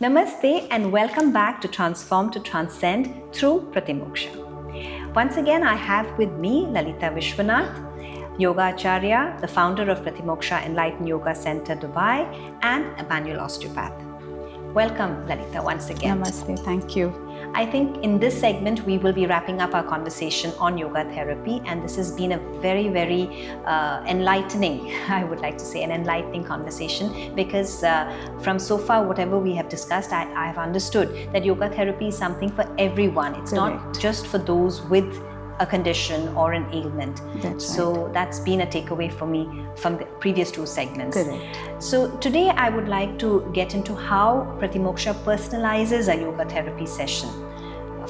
Namaste and welcome back to Transform to Transcend through Pratimoksha. Once again, I have with me Lalitha Viswanath, Yoga Acharya, the founder of Pratimoksha Enlightening Yoga Center, Dubai, and a manual osteopath. Welcome, Lalitha, once again. Namaste, thank you. I think in this segment, we will be wrapping up our conversation on yoga therapy, and this has been a very, very enlightening, I would like to say, an enlightening conversation, because from so far, whatever we have discussed, I have understood that yoga therapy is something for everyone. It's not just for those with a condition or an ailment. That's been a takeaway for me from the previous two segments. Correct. So today I would like to get into how Pratimoksha personalizes a yoga therapy session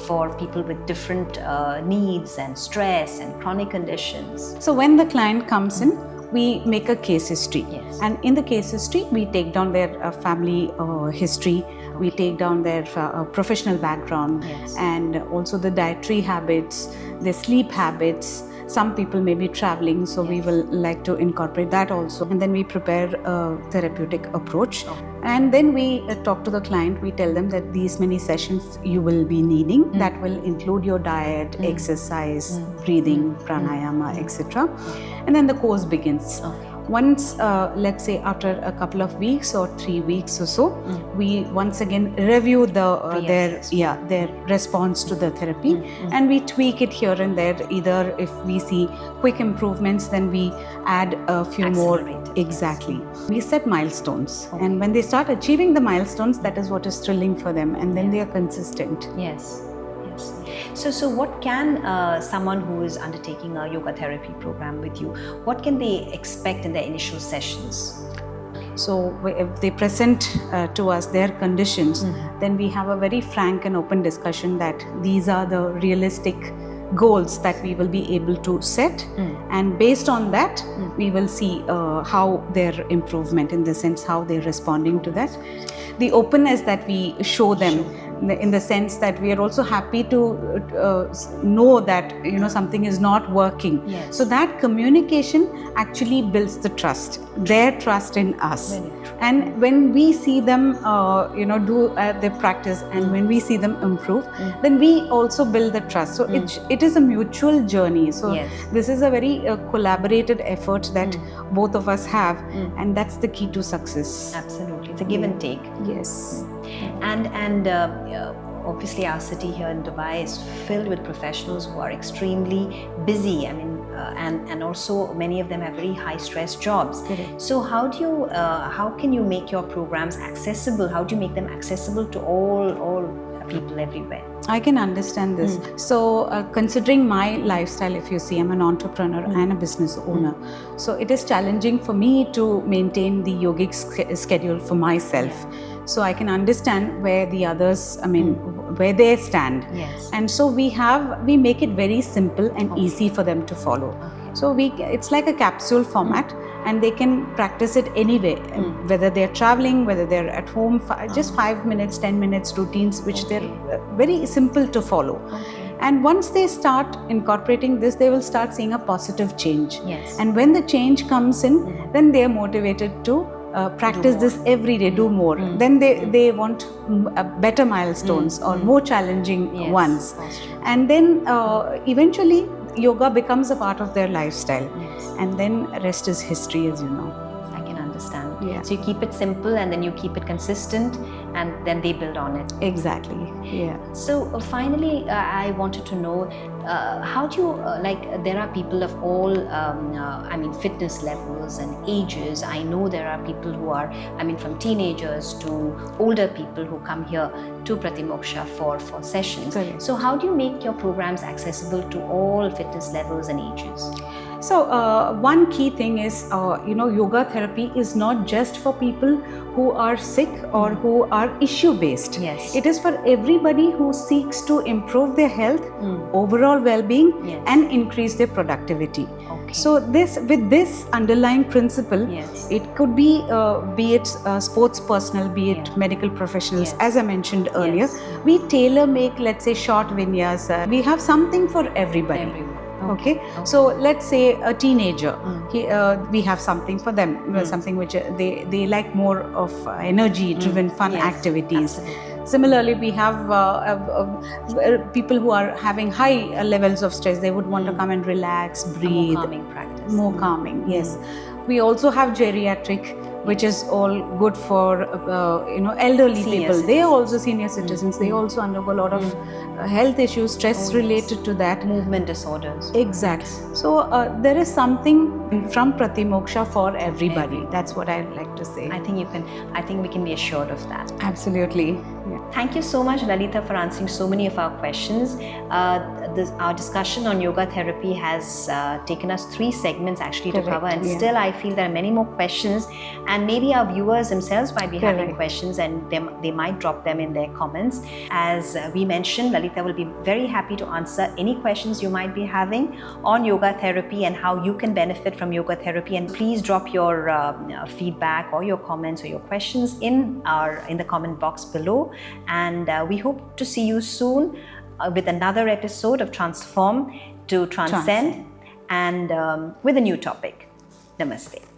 for people with different needs and stress and chronic conditions. So when the client comes in, we make a case history. Yes. And in the case history, we take down their family history, we take down their professional background, Yes. and also the dietary habits, their sleep habits. Some people may be traveling, so we will like to incorporate that also. And then we prepare a therapeutic approach. And then we talk to the client, we tell them that these many sessions you will be needing. That will include your diet, exercise, breathing, pranayama, etc. And then the course begins. Once, let's say after a couple of weeks or 3 weeks or so, we once again review their response to the therapy, and we tweak it here and there. Either if we see quick improvements, then we add a few more. Exactly. We set milestones, and when they start achieving the milestones, that is what is thrilling for them, and then they are consistent. Yes. So what can someone who is undertaking a yoga therapy program with you, what can they expect in their initial sessions? So if they present to us their conditions, then we have a very frank and open discussion that these are the realistic goals that we will be able to set, and based on that we will see how their improvement, in the sense how they're responding to that. The openness that we show them, in the sense that we are also happy to know that something is not working. Yes. So that communication actually builds the trust, their trust in us. And when we see them do their practice, and when we see them improve, then we also build the trust. So it is a mutual journey. So this is a very collaborated effort that both of us have, and that's the key to success. Absolutely, it's a give and take. Yes. And obviously our city here in Dubai is filled with professionals who are extremely busy. I mean, and also many of them have very high stress jobs. Correct. So how can you make your programs accessible? How do you make them accessible to all people everywhere? I can understand this. So considering my lifestyle, if you see, I'm an entrepreneur and a business owner. So it is challenging for me to maintain the yogic schedule for myself. So I can understand where the others, where they stand. Yes. And so we make it very simple and easy for them to follow. So it's like a capsule format, and they can practice it anyway, whether they're traveling, whether they're at home, just 5 minutes, 10 minutes routines, which they're very simple to follow. And once they start incorporating this, they will start seeing a positive change. Yes. And when the change comes in, then they are motivated to practice this every day, do more. Then they want better milestones or more challenging ones. And then eventually yoga becomes a part of their lifestyle. And then rest is history, as you know. I can understand. Yeah. So you keep it simple, and then you keep it consistent, and then they build on it. Exactly. Yeah. So finally, I wanted to know, how do you, there are people of all, fitness levels and ages. I know there are people who are, from teenagers to older people who come here to Pratimoksha for sessions. Correct. So how do you make your programs accessible to all fitness levels and ages? So one key thing is, yoga therapy is not just for people who are sick or who are issue-based. Yes. It is for everybody who seeks to improve their health, overall well-being, and increase their productivity. Okay. So with this underlying principle, it could be it sports personnel, be it medical professionals. As I mentioned earlier, we tailor make, let's say, short vinyasa. We have something for everybody. Okay. So let's say a teenager, we have something for them, something which they like more of energy-driven fun activities. Absolutely. Similarly, we have people who are having high levels of stress. They would want to come and relax, breathe. More calming practice. More calming, yes. We also have geriatric, which is all good for elderly Senior people. citizens. They are also senior citizens. They also undergo a lot of health issues, stress related to that. Movement disorders. Exactly. So there is something from Pratimoksha for everybody. That's what I'd like to say. I think we can be assured of that. Absolutely. Thank you so much, Lalitha, for answering so many of our questions. Our discussion on yoga therapy has taken us 3 segments actually to cover, and still I feel there are many more questions, and maybe our viewers themselves might be having questions, and they might drop them in their comments. As we mentioned, Lalitha will be very happy to answer any questions you might be having on yoga therapy and how you can benefit from yoga therapy. And please drop your feedback or your comments or your questions in the comment box below. And we hope to see you soon with another episode of Transform to Transcend, and with a new topic. Namaste.